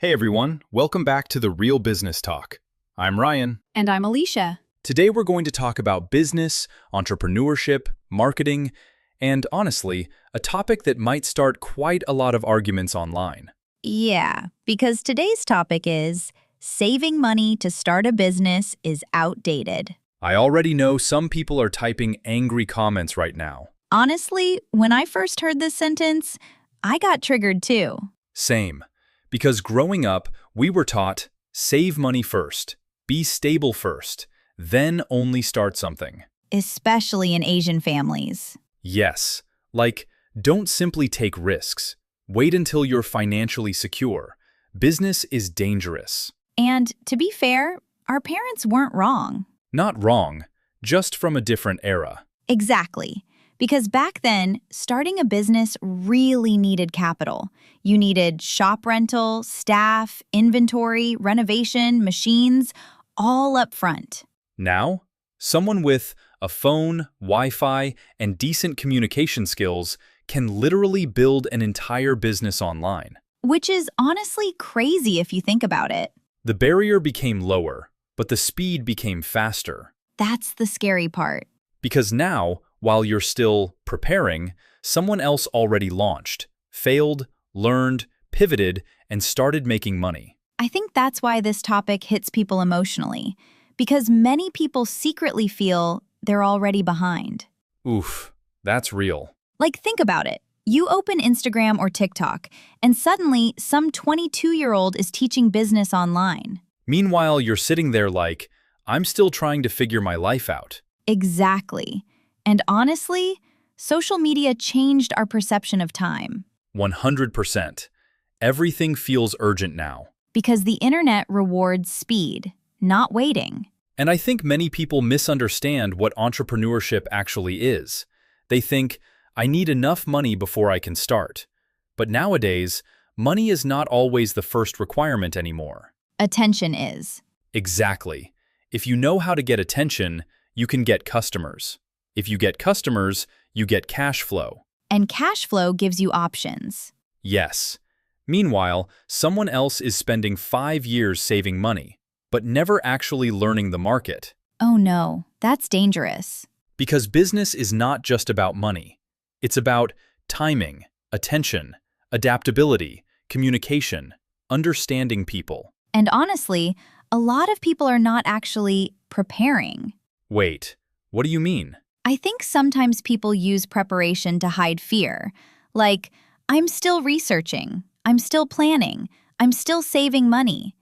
Hey everyone, welcome back to The Real Business Talk. I'm Ryan. And I'm Alicia. Today we're going to talk about business, entrepreneurship, marketing, and honestly, a topic that might start quite a lot of arguments online. Yeah, because today's topic is saving money to start a business is outdated. I already know some people are typing angry comments right now. Honestly, when I first heard this sentence, I got triggered too. Same. Because growing up, we were taught, save money first, be stable first, then only start something. Especially in Asian families. Yes, like, don't simply take risks. Wait until you're financially secure. Business is dangerous. And to be fair, our parents weren't wrong. Not wrong, just from a different era. Exactly. Because back then, starting a business really needed capital. You needed shop rental, staff, inventory, renovation, machines, all up front. Now, someone with a phone, Wi-Fi, and decent communication skills can literally build an entire business online. Which is honestly crazy if you think about it. The barrier became lower, but the speed became faster. That's the scary part. Because now, while you're still preparing, someone else already launched, failed, learned, pivoted, and started making money. I think that's why this topic hits people emotionally, because many people secretly feel they're already behind. Oof, that's real. Like, think about it. You open Instagram or TikTok, and suddenly some 22-year-old is teaching business online. Meanwhile, you're sitting there like, I'm still trying to figure my life out. Exactly. And honestly, social media changed our perception of time. 100%. Everything feels urgent now. Because the internet rewards speed, not waiting. And I think many people misunderstand what entrepreneurship actually is. They think, I need enough money before I can start. But nowadays, money is not always the first requirement anymore. Attention is. Exactly. If you know how to get attention, you can get customers. If you get customers, you get cash flow. And cash flow gives you options. Yes. Meanwhile, someone else is spending 5 years saving money, but never actually learning the market. Oh no, that's dangerous. Because business is not just about money. It's about timing, attention, adaptability, communication, understanding people. And honestly, a lot of people are not actually preparing. Wait, what do you mean? I think sometimes people use preparation to hide fear. Like, I'm still researching, I'm still planning, I'm still saving money.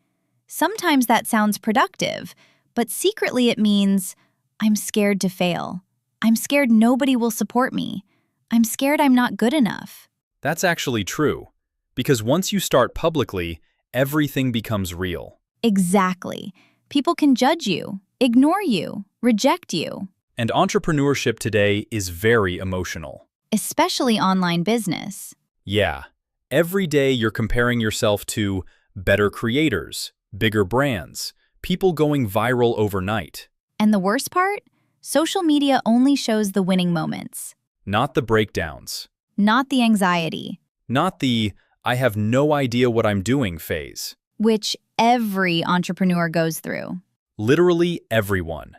Sometimes that sounds productive, but secretly it means, I'm scared to fail. I'm scared nobody will support me. I'm scared I'm not good enough. That's actually true. Because once you start publicly, everything becomes real. Exactly. People can judge you, ignore you, reject you. And entrepreneurship today is very emotional. Especially online business. Yeah. Every day you're comparing yourself to better creators, bigger brands, people going viral overnight. And the worst part? Social media only shows the winning moments. Not the breakdowns. Not the anxiety. Not the, I have no idea what I'm doing phase. Which every entrepreneur goes through. Literally everyone.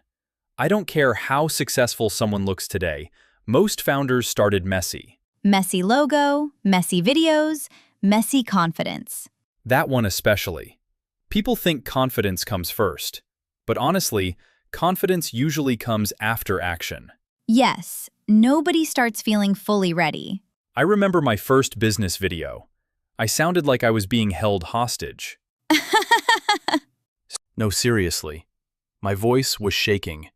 I don't care how successful someone looks today, most founders started messy. Messy logo, messy videos, messy confidence. That one especially. People think confidence comes first. But honestly, confidence usually comes after action. Yes, nobody starts feeling fully ready. I remember my first business video. I sounded like I was being held hostage. No, seriously. My voice was shaking.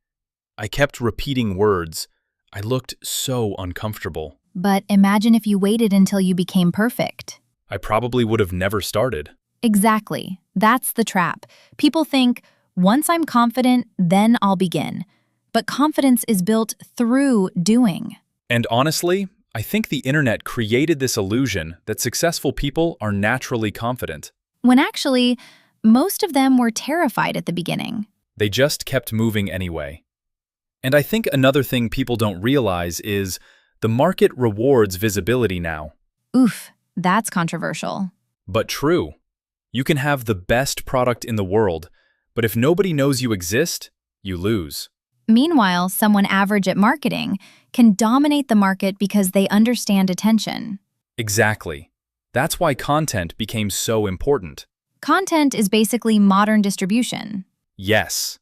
I kept repeating words. I looked so uncomfortable. But imagine if you waited until you became perfect. I probably would have never started. Exactly. That's the trap. People think, once I'm confident, then I'll begin. But confidence is built through doing. And honestly, I think the internet created this illusion that successful people are naturally confident. When actually, most of them were terrified at the beginning. They just kept moving anyway. And I think another thing people don't realize is the market rewards visibility now. Oof, that's controversial. But true. You can have the best product in the world, but if nobody knows you exist, you lose. Meanwhile, someone average at marketing can dominate the market because they understand attention. Exactly. That's why content became so important. Content is basically modern distribution. Yes.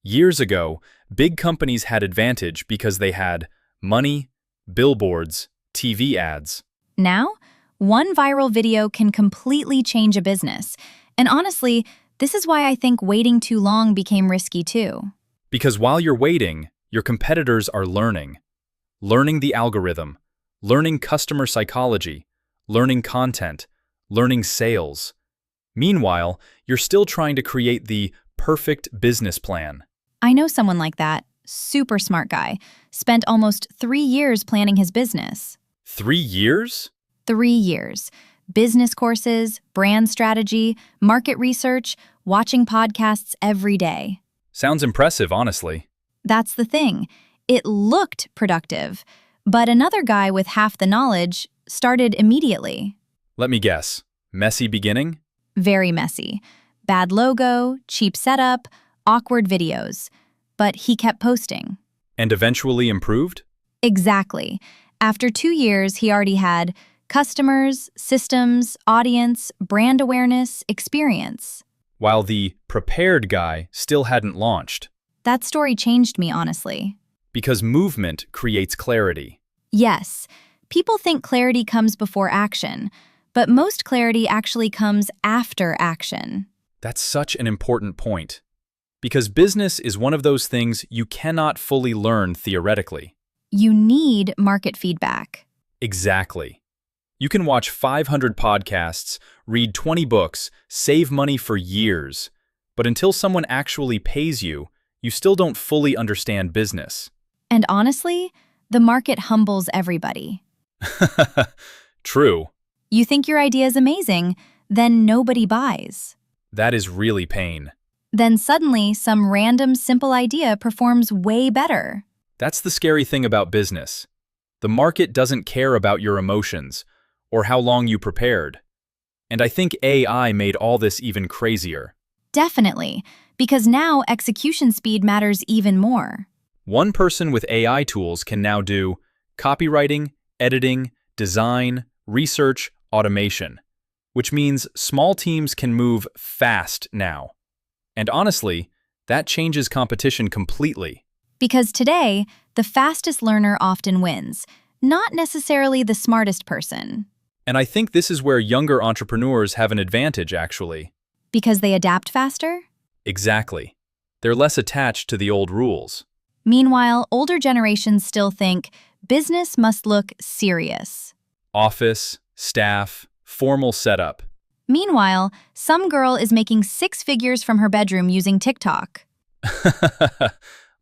Years ago, big companies had advantage because they had money, billboards, TV ads. Now, one viral video can completely change a business. And honestly, this is why I think waiting too long became risky too. Because while you're waiting, your competitors are learning. Learning the algorithm, learning customer psychology, learning content, learning sales. Meanwhile, you're still trying to create the perfect business plan. I know someone like that, super smart guy, spent almost 3 years planning his business. 3 years? 3 years. Business courses, brand strategy, market research, watching podcasts every day. Sounds impressive, honestly. That's the thing. It looked productive, but another guy with half the knowledge started immediately. Let me guess. Messy beginning? Very messy. Bad logo, cheap setup, awkward videos. But he kept posting. And eventually improved? Exactly. After 2 years, he already had customers, systems, audience, brand awareness, experience. While the prepared guy still hadn't launched. That story changed me, honestly. Because movement creates clarity. Yes, people think clarity comes before action, but most clarity actually comes after action. That's such an important point. Because business is one of those things you cannot fully learn theoretically. You need market feedback. Exactly. You can watch 500 podcasts, read 20 books, save money for years, but until someone actually pays you, you still don't fully understand business. And honestly, the market humbles everybody. True. You think your idea is amazing, then nobody buys. That is really pain. Then suddenly, some random simple idea performs way better. That's the scary thing about business. The market doesn't care about your emotions or how long you prepared. And I think AI made all this even crazier. Definitely, because now execution speed matters even more. One person with AI tools can now do copywriting, editing, design, research, automation, which means small teams can move fast now. And honestly, that changes competition completely. Because today, the fastest learner often wins, not necessarily the smartest person. And I think this is where younger entrepreneurs have an advantage, actually. Because they adapt faster? Exactly. They're less attached to the old rules. Meanwhile, older generations still think business must look serious. Office, staff, formal setup. Meanwhile, some girl is making 6 figures from her bedroom using TikTok.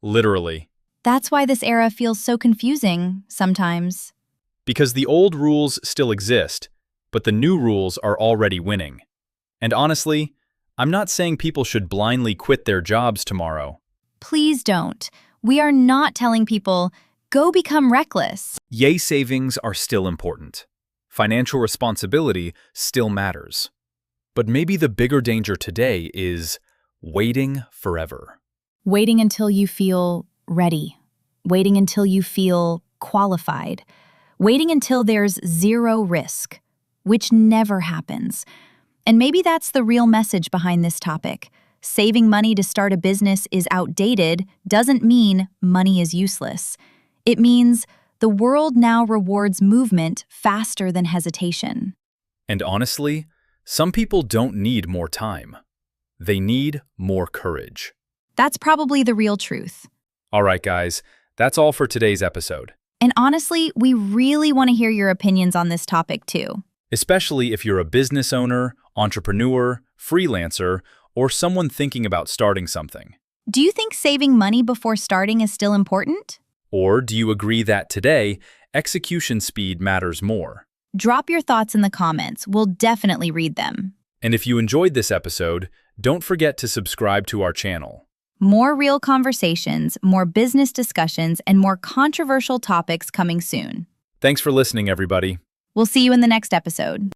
Literally. That's why this era feels so confusing sometimes. Because the old rules still exist, but the new rules are already winning. And honestly, I'm not saying people should blindly quit their jobs tomorrow. Please don't. We are not telling people, go become reckless. Yay, savings are still important. Financial responsibility still matters. But maybe the bigger danger today is waiting forever. Waiting until you feel ready. Waiting until you feel qualified. Waiting until there's zero risk, which never happens. And maybe that's the real message behind this topic. Saving money to start a business is outdated doesn't mean money is useless. It means the world now rewards movement faster than hesitation. And honestly, some people don't need more time. They need more courage. That's probably the real truth. All right, guys, that's all for today's episode. And honestly, we really want to hear your opinions on this topic too. Especially if you're a business owner, entrepreneur, freelancer, or someone thinking about starting something. Do you think saving money before starting is still important? Or do you agree that today, execution speed matters more? Drop your thoughts in the comments. We'll definitely read them. And if you enjoyed this episode, don't forget to subscribe to our channel. More real conversations, more business discussions, and more controversial topics coming soon. Thanks for listening, everybody. We'll see you in the next episode.